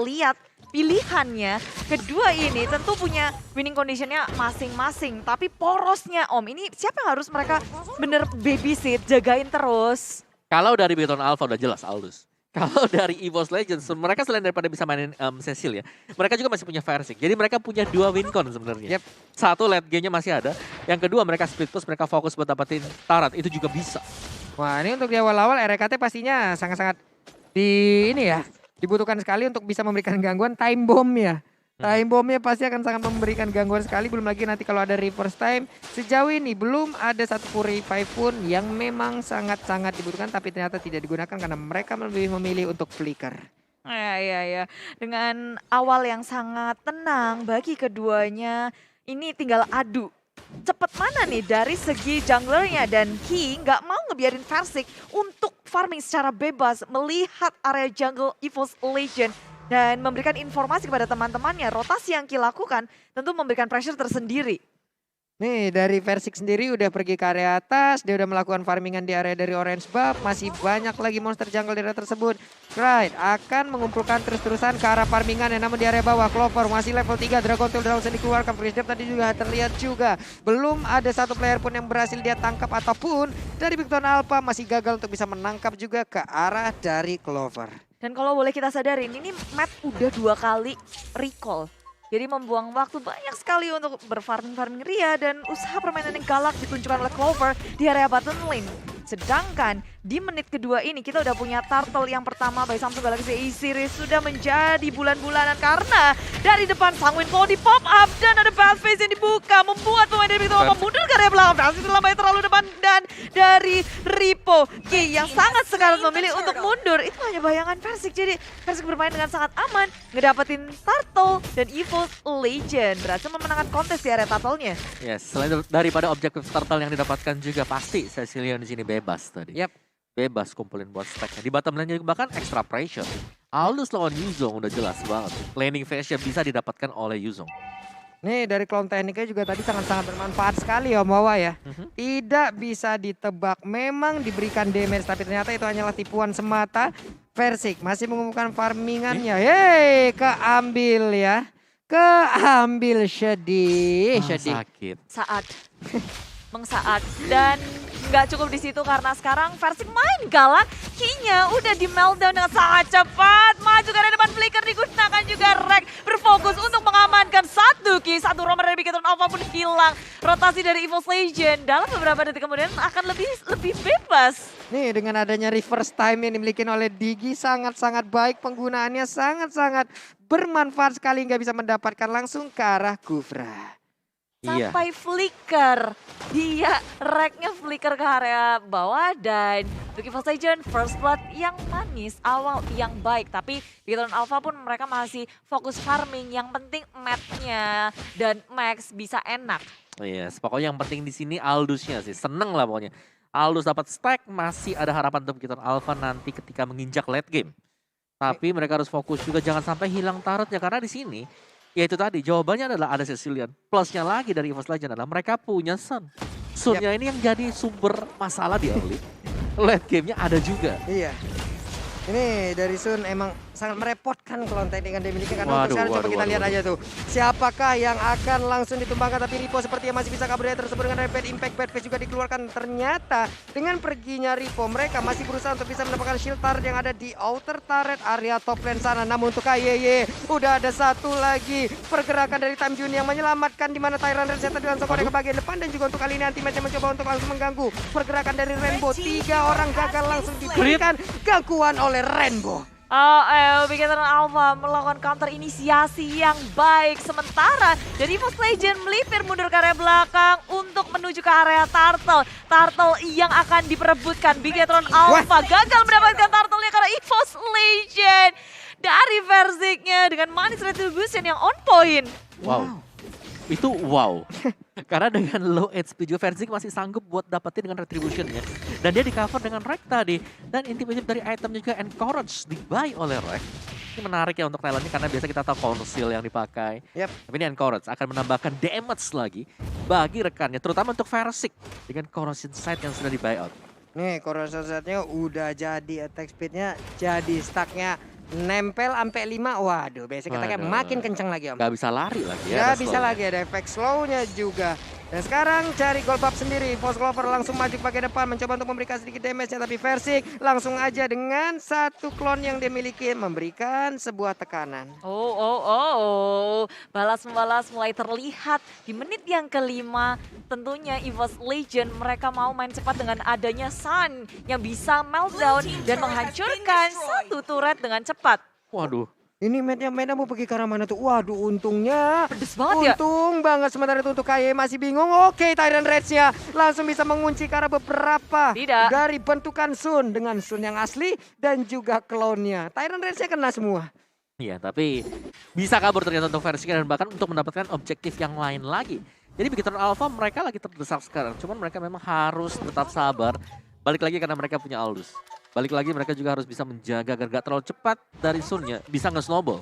lihat pilihannya. Kedua ini tentu punya winning conditionnya masing-masing. Tapi porosnya Om, ini siapa yang harus mereka bener babysit, jagain terus? Kalau dari Beton Alpha udah jelas Aldous. Kalau dari EVOS Legends, mereka selain daripada bisa mainin Cecil ya, mereka juga masih punya Versing. Jadi mereka punya 2 win con sebenarnya. Satu late game-nya masih ada, yang kedua mereka split push, mereka fokus buat dapetin Tarat, itu juga bisa. Wah, ini untuk di awal-awal RKT pastinya sangat-sangat dibutuhkan sekali untuk bisa memberikan gangguan time bomb ya. Time bombnya pasti akan sangat memberikan gangguan sekali. Belum lagi nanti kalau ada reverse time. Sejauh ini belum ada satu purify pun yang memang sangat-sangat dibutuhkan. Tapi ternyata tidak digunakan karena mereka lebih memilih untuk flicker. Ya. Dengan awal yang sangat tenang bagi keduanya. Ini tinggal adu. Cepet mana nih dari segi junglernya, dan Ki nggak mau ngebiarin Versik untuk farming secara bebas. Melihat area jungle EVOS Legend. Dan memberikan informasi kepada teman-temannya, rotasi yang Ki lakukan tentu memberikan pressure tersendiri. Nih dari Versik sendiri udah pergi ke area atas, dia udah melakukan farmingan di area dari orange buff, masih banyak lagi monster jungle di area tersebut. Pride akan mengumpulkan terus-terusan ke arah farmingan, namun di area bawah Clover masih level 3, Dragon Tail udah langsung dikeluarkan, Freeze Depth tadi juga terlihat juga. Belum ada satu player pun yang berhasil dia tangkap ataupun dari Victon Alpha masih gagal untuk bisa menangkap juga ke arah dari Clover. Dan kalau boleh kita sadarin, ini Matt udah 2 kali recall. Jadi membuang waktu banyak sekali untuk berfarming-farming Ria, dan usaha permainan yang galak ditunjukkan oleh Clover di area bottom lane. Sedangkan di menit kedua ini kita udah punya turtle yang pertama by Samsung Galaxy A-Series sudah menjadi bulan-bulanan karena dari depan Sanguine Claw di pop up dan ada bad face yang dibuka membuat pemain dari Victor Alpha mundur ke area belakang. Berhasil terlambat terlalu depan, dan dari Ripo Ki yang sangat sekarat memilih untuk mundur. Itu hanya bayangan Versik, jadi Versik bermain dengan sangat aman, ngedapetin turtle, dan EVOS Legend berhasil memenangkan kontes di area turtle-nya. Yes, selain daripada objektif turtle yang didapatkan juga pasti Cecilion di sini bebas tadi. Bebas kumpulin buat stacknya. Di bottom lane juga bahkan extra pressure. Aldous lawan Yuzong udah jelas banget. Laning phase-nya bisa didapatkan oleh Yuzong. Nih dari clone tekniknya juga tadi sangat-sangat bermanfaat sekali Om Wawa ya. Tidak bisa ditebak, memang diberikan damage tapi ternyata itu hanyalah tipuan semata. Versik masih mengumpulkan farmingannya. Yeay, keambil ya. Keambil sedih. Sakit. Saat mengsaat, dan nggak cukup di situ karena sekarang Versik main galak. Ki-nya udah di meltdown dengan sangat cepat, maju ke arah depan, flicker digunakan juga, Rek berfokus untuk mengamankan satu Ki, satu romer dari Beacon Alpha pun hilang. Rotasi dari EVOS Legend dalam beberapa detik kemudian akan lebih bebas. Nih dengan adanya reverse time yang dimiliki oleh Digi sangat-sangat baik, penggunaannya sangat-sangat bermanfaat sekali, nggak bisa mendapatkan langsung ke arah Kufra. Sampai flicker, dia Reknya flicker ke area bawah, dan untuk EVOS Legend first blood yang manis, awal yang baik. Tapi Beacon Alpha pun mereka masih fokus farming, yang penting match-nya dan Max bisa enak. Yes, pokoknya yang penting di sini Aldous-nya sih, seneng lah pokoknya. Aldous dapat stack, masih ada harapan untuk Beacon Alpha nanti ketika menginjak late game. Tapi mereka harus fokus juga, jangan sampai hilang turretnya, karena di sini ya itu tadi, jawabannya adalah ada Cecilion. Plusnya lagi dari EVOS Legend adalah mereka punya Sun. Sunnya ini yang jadi sumber masalah di early. Late game-nya ada juga. Iya. Ini dari Sun emang sangat merepotkan clone teknik yang dimiliki, karena untuk sekarang coba kita lihat aja tuh. Siapakah yang akan langsung ditumbangkan, tapi Ripo sepertinya masih bisa kabur dari tersebut dengan bad impact, bad face juga dikeluarkan. Ternyata dengan perginya Ripo, mereka masih berusaha untuk bisa mendapatkan shield turret yang ada di outer turret area top lane sana. Namun untuk KYY udah ada satu lagi pergerakan dari Time Jun yang menyelamatkan, di mana Tyrant Reset tadi langsung korek ke bagian depan, dan juga untuk kali ini Anti-Match yang mencoba untuk langsung mengganggu pergerakan dari Rainbow. 3 orang gagal langsung diberikan gangguan oleh Rainbow. Beacon Alpha melakukan counter inisiasi yang baik. Sementara dari EVOS Legend melipir mundur ke area belakang untuk menuju ke area turtle. Turtle yang akan diperebutkan. Beacon Alpha gagal mendapatkan turtle-nya karena EVOS Legend dari Versiknya dengan manis retribution yang on point. Wow. Itu wow. Karena dengan low HP juga Versik masih sanggup buat dapetin dengan retribution-nya. Dan dia di cover dengan Rek tadi. Dan intimidate dari item juga encourage di-buy oleh Rek. Ini menarik ya untuk Thailand karena biasa kita tahu conceal yang dipakai. Tapi ini encourage akan menambahkan damage lagi bagi rekannya. Terutama untuk Versik dengan corrosion side yang sudah di-buy out. Nih corrosion side-nya udah jadi, attack speed-nya jadi, stack-nya nempel sampai 5. Waduh, basic attack-nya Waduh. makin kenceng lagi Om. Gak bisa lari lagi ya. Ya ada bisa slow-nya. lagi, ada efek slow-nya juga. Dan sekarang cari gold buff sendiri. Force Clover langsung maju ke bagian depan, mencoba untuk memberikan sedikit damage-nya. Tapi Versik langsung aja dengan satu klon yang dia miliki memberikan sebuah tekanan. Balas-membalas mulai terlihat di menit yang kelima. Tentunya EVOS Legend mereka mau main cepat dengan adanya Sun yang bisa meltdown dan menghancurkan satu turret dengan cepat. Waduh. Ini Meta mau pergi ke arah mana tuh? Waduh, untungnya. Pedes banget ya. Untung banget sementara itu untuk KY masih bingung. Oke, Tyrant Rage-nya langsung bisa mengunci ke arah beberapa Tidak. dari bentukan Sun dengan Sun yang asli dan juga klonnya. Tyrant Rage-nya kena semua. Iya, tapi bisa kabur ternyata untuk versi dan bahkan untuk mendapatkan objektif yang lain lagi. Jadi begitu Alpha mereka lagi terdesak sekarang. Cuman mereka memang harus tetap sabar. Balik lagi karena mereka punya Aldous. Balik lagi mereka juga harus bisa menjaga agar gak terlalu cepat dari Sunnya. Bisa nge-snowball.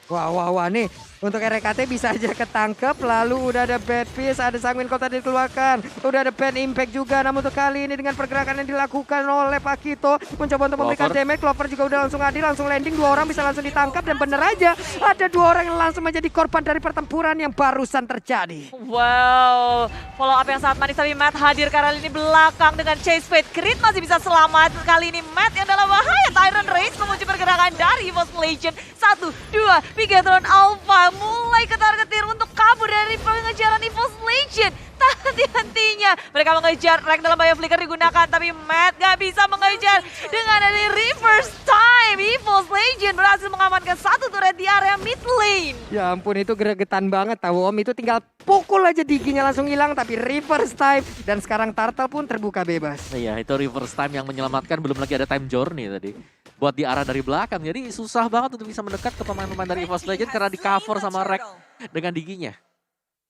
Wah nih untuk RKT bisa aja ketangkep. Lalu udah ada Bad Fist, ada Sanguine Cold tadi dikeluarkan. Udah ada Bad Impact juga. Namun untuk kali ini dengan pergerakan yang dilakukan oleh Pakito mencoba untuk memberikan Clover. damage. Clover juga udah langsung adil, langsung landing. 2 orang bisa langsung ditangkap dan bener aja ada 2 orang yang langsung menjadi korban dari pertempuran yang barusan terjadi. Wow, follow up yang sangat manis tapi Matt hadir kali ini belakang dengan Chase Fate. Crit masih bisa selamat. Kali ini Matt yang dalam bahaya. Tyrant Rage mengunci pergerakan dari EVOS Legend. 1, 2, Bigatron Alpha mulai ketar-ketir untuk kabur dari pengejaran EVOS Legend. Hati-hatinya mereka mengejar, Rek dalam bahaya flicker digunakan tapi Matt gak bisa mengejar dengan dari reverse time. EVOS Legend berhasil mengamankan satu turret di area mid lane. Ya ampun, itu gregetan banget tahu Om. Itu tinggal pukul aja diginya langsung hilang, tapi reverse time. Dan sekarang Turtle pun terbuka bebas. Iya, itu reverse time yang menyelamatkan. Belum lagi ada time journey tadi. Buat di arah dari belakang. Jadi susah banget untuk bisa mendekat ke pemain-pemain dari EVOS Legend karena di cover sama Rek dengan diginya.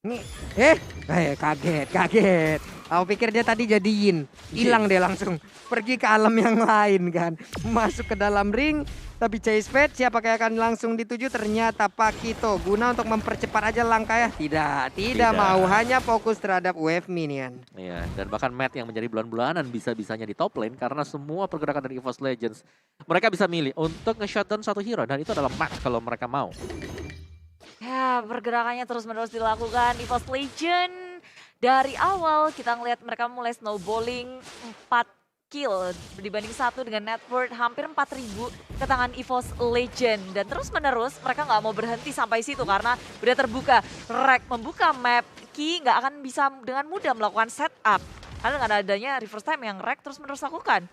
Nih, kaget. Aku pikir dia tadi jadiin, hilang dia langsung pergi ke alam yang lain kan, masuk ke dalam ring. Tapi Chase Fate siapakah yang akan langsung dituju? Ternyata Pakito guna untuk mempercepat aja langkahnya. Tidak mau, hanya fokus terhadap wave minion. Iya, dan bahkan Matt yang menjadi bulan-bulanan bisa-bisanya di top lane karena semua pergerakan dari EVOS Legends mereka bisa milih untuk nge-shutdown satu hero dan itu adalah Matt kalau mereka mau. Ya, pergerakannya terus-menerus dilakukan EVOS Legend. Dari awal kita ngelihat mereka mulai snowballing 4 kill dibanding 1 dengan net worth hampir 4.000 ke tangan EVOS Legend. Dan terus-menerus mereka nggak mau berhenti sampai situ karena udah terbuka. Rek membuka map, Ki nggak akan bisa dengan mudah melakukan setup. Karena dengan adanya reverse time yang Rek terus-menerus lakukan.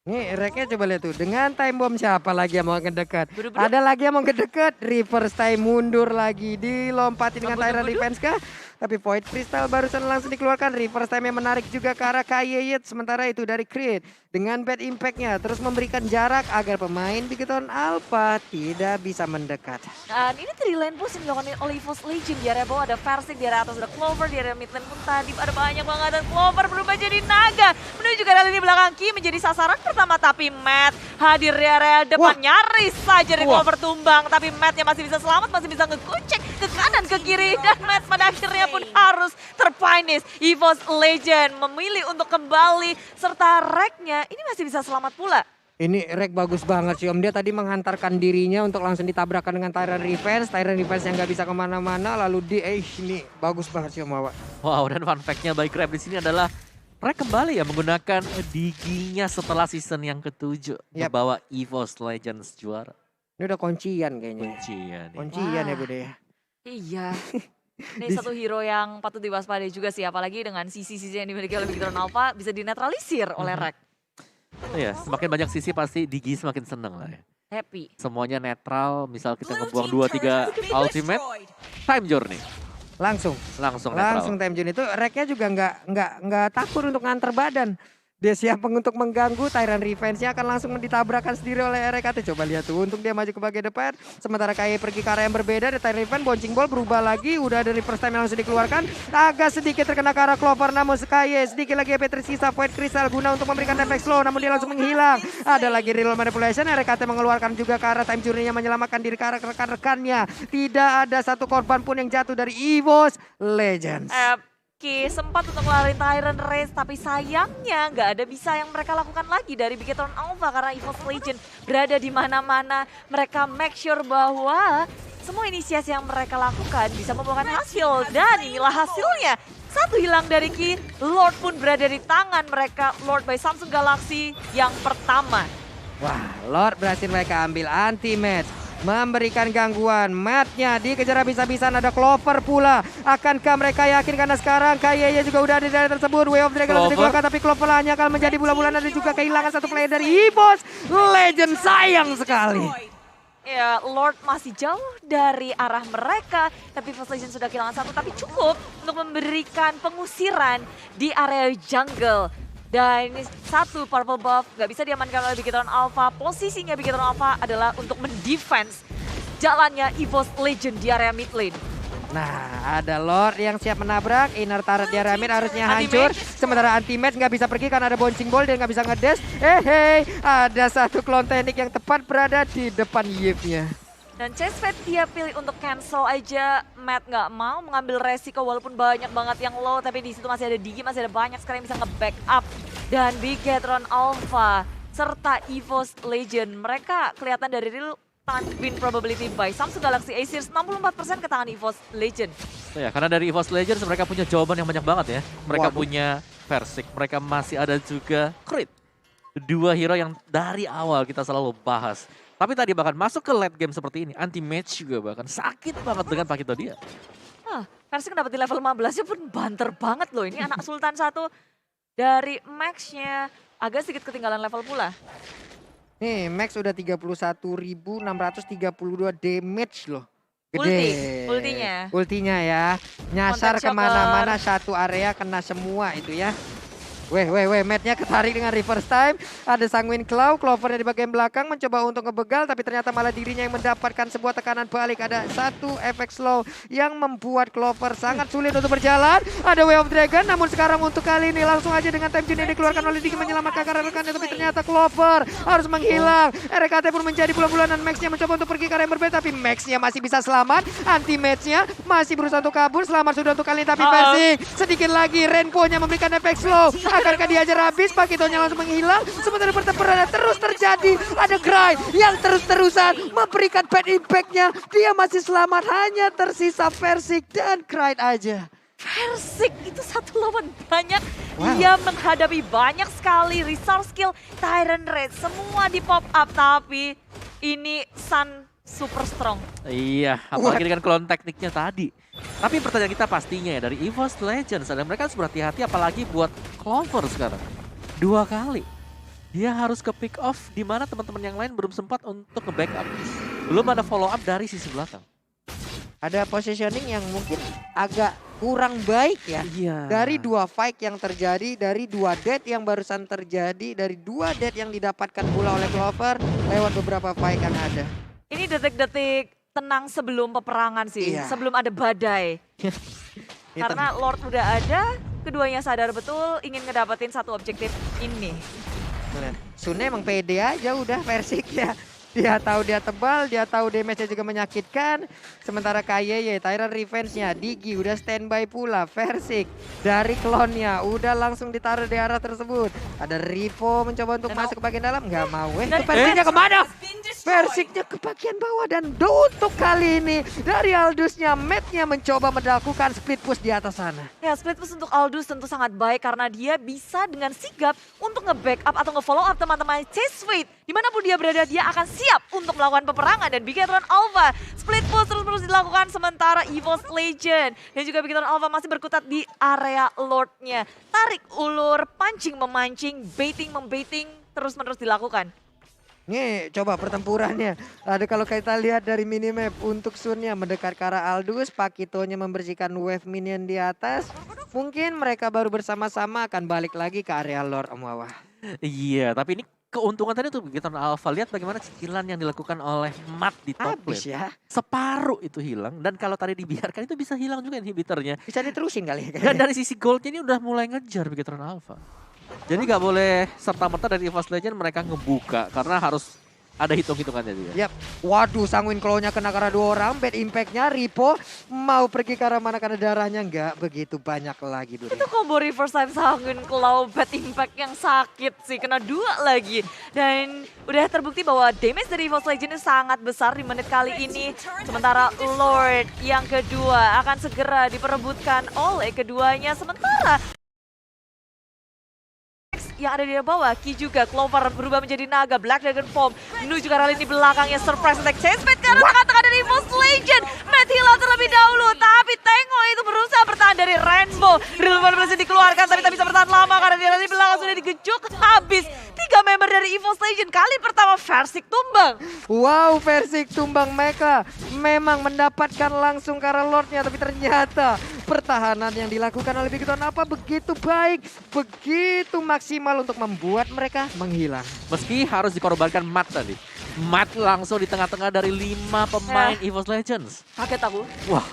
Nih Reknya coba lihat tuh, dengan time bomb siapa lagi yang mau ngedekat? Bedu-bedu. Ada lagi yang mau ngedekat, reverse time mundur lagi, dilompati dengan Tyrant Bedu-bedu. defense kah? Tapi Void Crystal barusan langsung dikeluarkan, reverse time yang menarik juga ke arah Kayeyet. Sementara itu dari Creed dengan bad impact-nya terus memberikan jarak agar pemain Bigetron Alpha tidak bisa mendekat. Dan ini 3 lane push yang dilakukan oleh EVOS Legend. Di area bawah ada Versik, di area atas ada Clover, di area mid lane pun tadi ada banyak banget. Dan Clover berubah jadi naga. Menuju ke arah di belakang Ki menjadi sasaran pertama. Tapi Matt hadir di area depan. Wah. Nyaris saja di Wah. Clover tumbang. Tapi Matt yang masih bisa selamat, masih bisa ngekucek ke kanan, ke kiri. Dan Matt pada akhirnya pun harus terpunish. EVOS Legend memilih untuk kembali. Serta Reknya ini masih bisa selamat pula. Ini Rek bagus banget sih Om, dia tadi menghantarkan dirinya untuk langsung ditabrakkan dengan Tyrant Defense yang nggak bisa kemana-mana, lalu ini bagus banget sih Om Wawa. Wow, dan fun fact-nya by Grab di sini adalah Rek kembali ya menggunakan diginya setelah season yang ke-7 Yap. membawa EVOS Legends juara. Ini udah kuncian kayaknya. Kuncian. Kuncian ya Wah. Bude ya. Iya. Ini Di- satu hero yang patut diwaspadai juga sih, apalagi dengan sisi-sisi yang dimiliki oleh Bigetron Alpha bisa dinetralisir oleh Rek. Iya, semakin banyak sisi pasti Digi semakin seneng lah ya. Happy. Semuanya netral, misal kita ngebuang 2-3 ultimate, time journey. Langsung Netral. time Jun itu Reknya juga nggak takut untuk nganter badan. Dia siap untuk mengganggu, Tyrant Revenge-nya akan langsung ditabrakkan sendiri oleh RKT. Coba lihat tuh, untuk dia maju ke bagian depan. Sementara KY pergi ke arah yang berbeda, ada Tyrant Revenge, bouncing ball berubah lagi. Udah ada reverse time yang langsung dikeluarkan. Agak sedikit terkena ke arah Clover, namun KY sedikit lagi HP tersisa. Void Crystal guna untuk memberikan efek slow, namun dia langsung menghilang. Ada lagi reroll manipulation, RKT mengeluarkan juga ke arah time journey-nya, menyelamatkan diri ke arah rekan-rekannya. Tidak ada satu korban pun yang jatuh dari EVOS Legends. Ki sempat untuk ngelarin Tyrant Race, tapi sayangnya nggak ada bisa yang mereka lakukan lagi dari Bigetron Alpha karena EVOS Legend berada di mana-mana. Mereka make sure bahwa semua inisiasi yang mereka lakukan bisa membuahkan hasil, dan inilah hasilnya. Satu hilang dari Ki, Lord pun berada di tangan mereka, Lord by Samsung Galaxy yang pertama. Wah, Lord berhasil mereka ambil anti-match. Memberikan gangguan, matnya dikejar habis-habisan, ada Clover pula. Akankah mereka yakin karena sekarang kayaknya juga udah ada di daerah tersebut. Way of Dragon sudah dikeluarkan, tapi Clover hanya akan menjadi bulan-bulan. Ada juga kehilangan satu player dari EVOS Legend, sayang sekali. Ya, Lord masih jauh dari arah mereka, tapi EVOS Legend sudah kehilangan satu, tapi cukup untuk memberikan pengusiran di area jungle. Dan ini satu purple buff gak bisa diamankan oleh Bigetron Alpha. Posisinya Bigetron Alpha adalah untuk mendefense jalannya EVOS Legend di area mid lane. Nah, ada Lord yang siap menabrak. Inner turret di area mid harusnya hancur. Sementara anti-match nggak bisa pergi karena ada bouncing ball dan nggak bisa ngedash. Ada satu clone teknik yang tepat berada di depan Yip-nya. Dan Chase Fate dia pilih untuk cancel aja. Matt nggak mau mengambil resiko walaupun banyak banget yang low. Tapi di situ masih ada Digi, masih ada banyak sekali yang bisa nge-backup. Dan Bigetron Alpha serta EVOS Legend. Mereka kelihatan dari real time win probability by Samsung Galaxy Aces 64% ke tangan EVOS Legend. Ya, karena dari EVOS Legends mereka punya jawaban yang banyak banget ya. Mereka Waduh. punya Versik, mereka masih ada juga Creed. Dua hero yang dari awal kita selalu bahas. Tapi tadi bahkan masuk ke late game seperti ini, anti-match juga bahkan sakit banget dengan Pakito dia. Versi dapat di level 15-nya pun banter banget loh. Ini anak Sultan satu dari Max-nya agak sedikit ketinggalan level pula. Nih, Max udah 31.632 damage loh. Ultinya. Ultinya ya. Nyasar Contact shocker. kemana-mana, satu area kena semua itu ya. Matnya ketarik dengan reverse time. Ada Sanguine Claw, Clovernya di bagian belakang mencoba untuk ngebegal, tapi ternyata malah dirinya yang mendapatkan sebuah tekanan balik. Ada satu efek slow yang membuat Clover sangat sulit untuk berjalan. Ada Way of Dragon, namun sekarang untuk kali ini langsung aja dengan time Jun yang dikeluarkan oleh Digi menyelamatkan karena rekannya, tapi ternyata Clover harus menghilang. RKT pun menjadi bulan-bulanan, Max-nya mencoba untuk pergi ke arah yang berbeda, tapi Max-nya masih bisa selamat. Anti-match-nya masih berusaha untuk kabur, selamat sudah untuk kali ini, tapi Versik sedikit lagi Rainbow-nya memberikan efek slow. Akankah diajar habis? Pakitonya langsung menghilang. Sementara pertempurannya terus terjadi. Ada Cry yang terus-terusan memberikan bad impact-nya. Dia masih selamat, hanya tersisa Versik dan Cry aja. Versik itu satu lawan banyak. Wow. Dia menghadapi banyak sekali resource skill, Tyrant Race, semua di pop up. Tapi ini Sun super strong. Iya, apalagi dengan clone tekniknya tadi. Tapi pertanyaan kita pastinya ya dari EVOS Legends, dan mereka harus berhati-hati apalagi buat Clover sekarang. 2 kali. Dia harus ke pick off di mana teman-teman yang lain belum sempat untuk nge-backup. Belum ada follow up dari sisi belakang. Ada positioning yang mungkin agak kurang baik ya. Iya. Dari 2 fight yang terjadi, dari 2 death yang barusan terjadi, dari 2 death yang didapatkan pula oleh Clover lewat beberapa fight yang ada. Ini detik-detik tenang sebelum peperangan sih, Iya. sebelum ada badai. Karena Lord udah ada, keduanya sadar betul ingin ngedapetin satu objektif ini. Bener. Sunnya emang pede aja udah Versik ya. Dia tahu dia tebal, dia tahu damage-nya juga menyakitkan. Sementara KYY, Tyrant Revenge-nya, Digi udah standby pula. Versik dari klonnya udah langsung ditaruh di arah tersebut. Ada Rivo mencoba untuk masuk ke bagian dalam, nggak mau. Versiknya kemana? Versiknya ke bagian bawah, dan untuk kali ini dari Aldusnya, Matt-nya mencoba melakukan split push di atas sana. Ya, split push untuk Aldous tentu sangat baik karena dia bisa dengan sigap untuk nge-backup atau nge-follow up teman-teman Chase Fate. Dimanapun dia berada, dia akan siap untuk melakukan peperangan. Dan Bigetron Alpha split push terus-menerus dilakukan, sementara EVOS Legend dan juga Bigetron Alpha masih berkutat di area Lord-nya. Tarik ulur, pancing memancing, baiting membaiting terus-menerus dilakukan. Nih, coba pertempurannya. Ada kalau kita lihat dari minimap untuk Sunnya mendekat ke arah Aldous, Pakitonya membersihkan wave minion di atas. Mungkin mereka baru bersama-sama akan balik lagi ke area Lord Om Wawah. Iya, tapi ini keuntungan tadi tuh Bigetron Alpha. Lihat bagaimana cicilan yang dilakukan oleh Matt di top Habis lane. ya. Separuh itu hilang, dan kalau tadi dibiarkan itu bisa hilang juga inhibitornya. Bisa diterusin kali ya. Dan dari sisi goldnya ini udah mulai ngejar Bigetron Alpha. Jadi nggak boleh serta-merta dari EVOS Legend mereka ngebuka, karena harus ada hitung-hitungannya juga. Yap. Waduh, Sanguin Claw-nya kena karena 2 orang. Bad impact-nya Ripo mau pergi ke arah mana karena darahnya nggak begitu banyak lagi. Itu combo reverse time Sanguin Claw bad impact yang sakit sih, kena 2 lagi. Dan udah terbukti bahwa damage dari EVOS Legends sangat besar di menit kali ini. Sementara Lord yang kedua akan segera diperebutkan oleh keduanya. Sementara yang ada di bawah, Ki juga, Clover berubah menjadi naga, Black Dragon Form menuju ke arah lini belakangnya, surprise attack, chasebait ke arah tengah-tengah dari EVOS Legend. Matt hilang terlebih dahulu, tapi Tengo itu berusaha bertahan dari Rainbow. Rilvan berhasil dikeluarkan, tapi tak bisa bertahan lama karena di lini belakang sudah digejuk habis. 3 member dari EVOS Legend, kali pertama Versik tumbang. Wow, Versik tumbang Mecha memang mendapatkan langsung ke arah Lordnya, tapi ternyata pertahanan yang dilakukan oleh Big Ton apa begitu baik, begitu maksimal untuk membuat mereka menghilang. Meski harus dikorbankan Matt tadi. Matt langsung di tengah-tengah dari 5 pemain EVOS Legends. Kaget aku, Wah,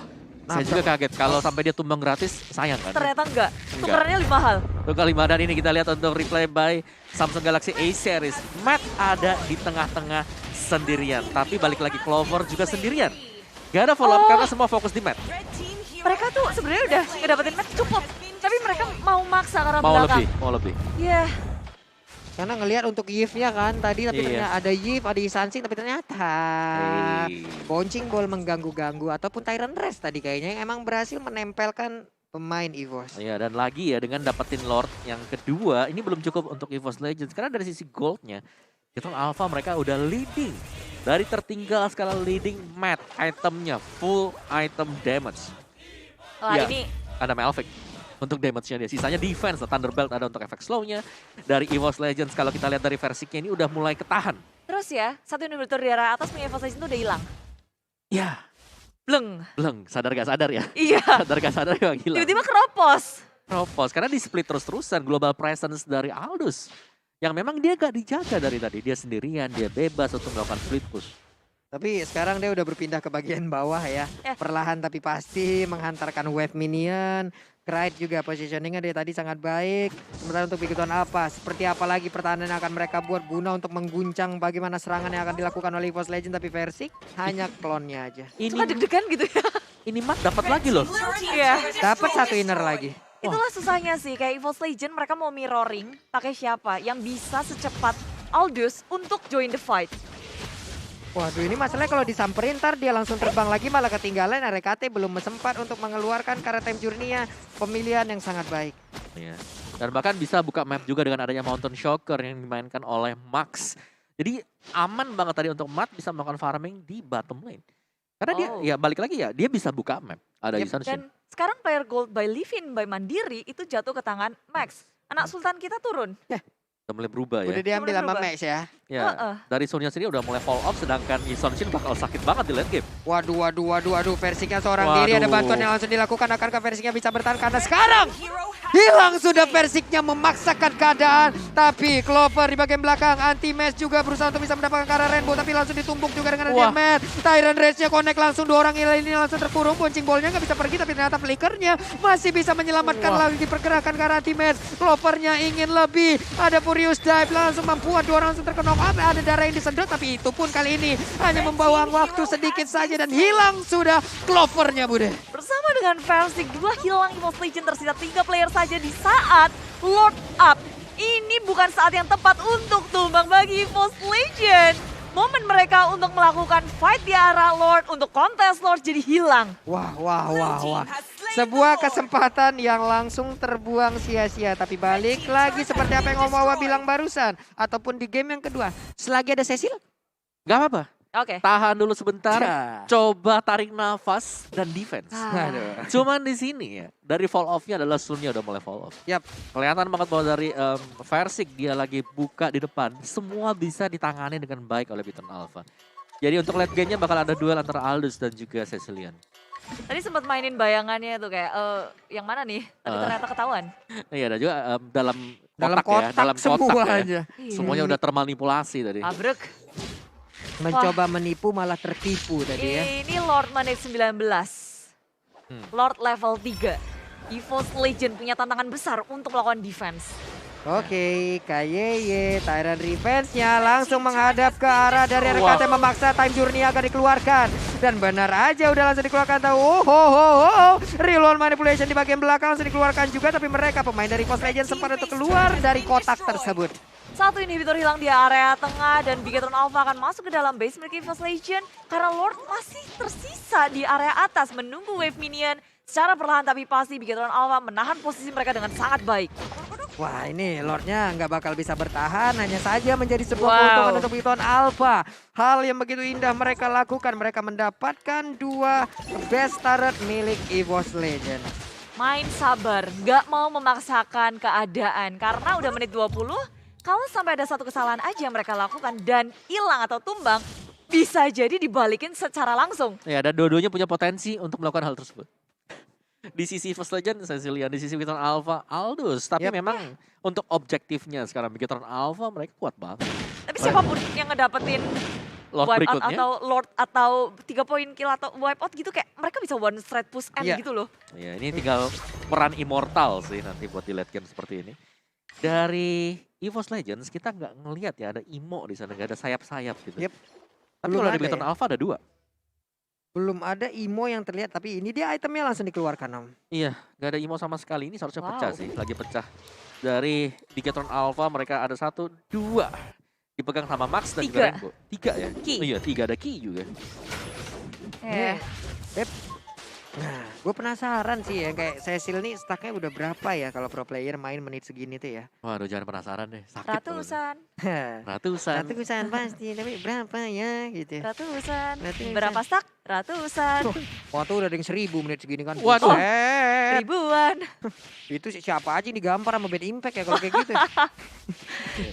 saya juga kaget kalau sampai dia tumbang gratis, sayang kan? ternyata enggak. Tukerannya 5 hal. Untuk kali dan ini kita lihat untuk replay by Samsung Galaxy A Series. Matt ada di tengah-tengah sendirian, tapi balik lagi Clover juga sendirian. Gak ada follow up karena semua fokus di Matt. Mereka tuh sebenarnya udah ngedapetin match cukup, tapi mereka mau maksa karena belakang. Mau lebih. Iya. Karena ngelihat untuk Yves-nya kan tadi, tapi Iya. ternyata ada Yves, ada Isansing, tapi ternyata Bouncing Ball mengganggu-ganggu ataupun Tyrant Rest tadi kayaknya yang emang berhasil menempelkan pemain EVOS. Iya, dan lagi ya dengan dapetin Lord yang kedua, ini belum cukup untuk EVOS Legends. Karena dari sisi goldnya, itu Alpha mereka udah leading. Dari tertinggal sekarang leading Matt, itemnya full item damage. Wah Iya. ini Ada Malphite untuk damage-nya dia. Sisanya defense, Thunderbelt ada untuk efek slow-nya. Dari EVOS Legends kalau kita lihat dari versiknya ini udah mulai ketahan. terus ya, satu inhibitor di arah atas punya EVOS Legends itu udah hilang. Ya, Bleng. sadar gak sadar ya? Iya. Sadar gak sadar ya gila. Tiba-tiba keropos. Propos, karena di split terus-terusan global presence dari Aldous. Yang memang dia gak dijaga dari tadi. Dia sendirian, dia bebas untuk melakukan split push. Tapi sekarang dia udah berpindah ke bagian bawah ya. Perlahan tapi pasti menghantarkan wave minion. Krite juga positioningnya dia tadi sangat baik. Sementara untuk Big Ton apa? Seperti apa lagi pertahanan yang akan mereka buat guna untuk mengguncang bagaimana serangan yang akan dilakukan oleh EVOS Legend. Tapi Versik hanya klonnya aja. Suka deg-degan gitu ya. Ini Matt dapat lagi loh. Iya. Dapat satu inner lagi. Itulah susahnya sih, kayak EVOS Legend mereka mau mirroring pakai siapa yang bisa secepat Aldous untuk join the fight. Waduh, ini masalahnya kalau disamperin ntar dia langsung terbang lagi malah ketinggalan. RKT belum sempat untuk mengeluarkan karena time journey-nya. Pemilihan yang sangat baik. Iya. Dan bahkan bisa buka map juga dengan adanya Mountain Shocker yang dimainkan oleh Max. Jadi aman banget tadi untuk Matt bisa melakukan farming di bottom lane. Karena dia ya balik lagi ya, dia bisa buka map. Ada Yep, Isanshin. Dan sekarang player gold by Livin by Mandiri itu jatuh ke tangan Max. Anak Sultan kita turun. Udah mulai berubah ya. Udah diambil Udah sama berubah. Max ya. Ya, dari Sonya sendiri udah mulai fall off, sedangkan Isanshin bakal sakit banget di late game. Waduh. Versinya seorang Waduh. diri. Ada bantuan yang langsung dilakukan. Akankah Versinya bisa bertahan? Karena sekarang hilang sudah Versiknya memaksakan keadaan. Tapi Clover di bagian belakang. Anti-Mesh juga berusaha untuk bisa mendapatkan ke arah Rainbow. Tapi langsung ditumbuk juga dengan Wah. Matt. Tyrant Rage-nya connect langsung. 2 orang ini langsung terkurung. Punching ball-nya nggak bisa pergi. Tapi ternyata flickernya masih bisa menyelamatkan lagi pergerakan ke arah Anti-Mesh. Clovernya ingin lebih. Ada Furious Dive langsung membuat 2 orang langsung terkena. Ada darah yang disedot. Tapi itu pun kali ini hanya membawa waktu sedikit saja. Dan hilang sudah Clovernya, Bude. Bersama dengan Versik 2 hilang EVOS Legend, tersisa 3 player saja di saat Lord up. Ini bukan saat yang tepat untuk tumbang bagi EVOS Legend. Momen mereka untuk melakukan fight di arah Lord, untuk kontes Lord jadi hilang. Wah. Sebuah kesempatan yang langsung terbuang sia-sia. Tapi balik lagi seperti apa yang Om Wawa bilang barusan. Ataupun di game yang kedua. Selagi ada Cecil. Gak apa-apa, Oke. tahan dulu sebentar, Ya. coba tarik nafas dan defense. Aduh. Cuman di sini ya, dari fall off-nya adalah Sunnya udah mulai fall off. Yap. Kelihatan banget bahwa dari Versik dia lagi buka di depan, semua bisa ditangani dengan baik oleh Biton Alpha. Jadi untuk late game-nya bakal ada duel antara Aldous dan juga Cecilian. Tadi sempat mainin bayangannya tuh kayak yang mana nih? Tapi ternyata ketahuan. Iya, dan juga dalam Dalam kotak ya, dalam kotak semuanya. ya. Semuanya udah termanipulasi tadi. Abrek. Mencoba menipu malah tertipu tadi ya. Ini Lord menit 19. Lord level 3. EVOS Legend punya tantangan besar untuk melakukan defense. Oke, KYY, Tyrant Revenge-nya langsung menghadap ke arah dari RKT memaksa time journey akan dikeluarkan. Dan benar aja udah langsung dikeluarkan tahu. Reload manipulation di bagian belakang langsung dikeluarkan juga. Tapi mereka pemain dari Force Legends sempat untuk keluar dari kotak tersebut. Satu inhibitor hilang di area tengah dan Bigetron Alpha akan masuk ke dalam base milik EVOS Legend. Karena Lord masih tersisa di area atas menunggu wave minion. Secara perlahan tapi pasti Bigetron Alpha menahan posisi mereka dengan sangat baik. Wah, ini Lordnya nggak bakal bisa bertahan, hanya saja menjadi sebuah Wow. keuntungan untuk Bigetron Alpha. Hal yang begitu indah mereka lakukan, mereka mendapatkan 2 best turret milik EVOS Legends. Main sabar, nggak mau memaksakan keadaan. Karena udah menit 20, kalau sampai ada satu kesalahan aja yang mereka lakukan dan hilang atau tumbang, bisa jadi dibalikin secara langsung. Ya, dan dua-duanya punya potensi untuk melakukan hal tersebut. Di sisi First Legend, Cecilia, di sisi Bigetron Alpha, Aldous. Tapi Yep. memang untuk objektifnya sekarang Bigetron Alpha mereka kuat banget. Tapi siapapun yang ngedapetin Lord wipe out berikutnya, atau Lord atau 3 poin kill atau wipe out gitu kayak mereka bisa one straight push end Iya. gitu loh. ya ini tinggal peran immortal sih nanti buat di late game seperti ini. Dari EVOS Legends kita nggak ngelihat ya ada Imo di sana, nggak ada sayap-sayap gitu. Yep. Tapi Belum kalau di ada Bigetron ya. Alpha ada 2. Belum ada Imo yang terlihat, tapi ini dia itemnya langsung dikeluarkan, Om. Iya, nggak ada Imo sama sekali. Ini seharusnya Wow. pecah sih, lagi pecah. Dari Bigetron Alpha mereka ada 1, 2. Dipegang sama Max dan juga 3. Rainbow. 3 ya? Ki. Oh iya, 3 ada Ki juga. Beb. Nah, gue penasaran sih ya, kayak Cecil nih stacknya udah berapa ya kalau pro player main menit segini tuh ya? Waduh, jangan penasaran deh. Sakit. kalau Ratusan, Ratusan. Ratusan pasti, tapi berapa ya gitu. ratusan, Ratusan. berapa stack? Ratusan, Wah tuh udah ada yang 1000 menit segini kan. Waduh. Buset. ribuan. Itu siapa aja yang digampar sama Bad Impact ya kalau kayak gitu.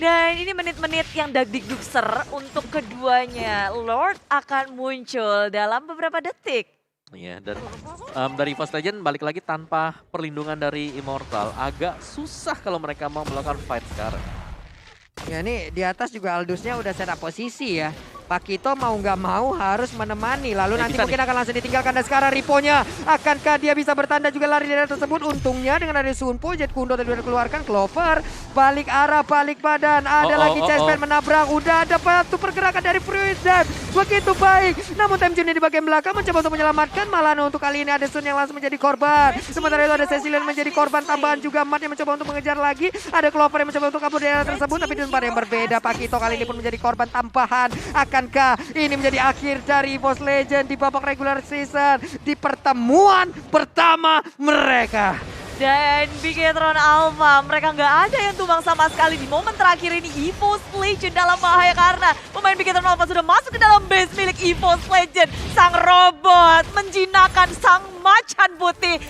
Dan ini menit-menit yang dagdikdukser untuk keduanya. Lord akan muncul dalam beberapa detik. Iya, dan dari First Legend balik lagi tanpa perlindungan dari Immortal. Agak susah kalau mereka mau melakukan fight sekarang. Ya nih di atas juga Aldusnya udah set up posisi ya. Pak Kito mau nggak mau harus menemani. Lalu nanti bisa mungkin akan langsung ditinggalkan. Dan sekarang Riponya. Akankah dia bisa bertanda juga lari dari tersebut? Untungnya dengan ada Sunpo, Jet Kundo tadi udah dikeluarkan. Clover balik arah, balik badan. Ada lagi Chessman menabrak. Udah ada satu pergerakan dari Fruit dan begitu baik. Namun Time Journey di bagian belakang mencoba untuk menyelamatkan. Malah untuk kali ini ada Sun yang langsung menjadi korban. Sementara itu ada Cecilian menjadi korban. Tambahan juga Matt yang mencoba untuk mengejar lagi. Ada Clover yang mencoba untuk kabur dari arah tersebut. Tapi di tempat yang berbeda. Pak Kito kali ini pun menjadi korban tambahan. Akankah ini menjadi akhir dari EVOS Legend di babak regular season di pertemuan pertama mereka? Dan Bigetron Alpha, mereka nggak ada yang tumbang sama sekali di momen terakhir ini. EVOS Legend dalam bahaya karena pemain Bigetron Alpha sudah masuk ke dalam base milik EVOS Legend. Sang robot menjinakkan sang macan putih.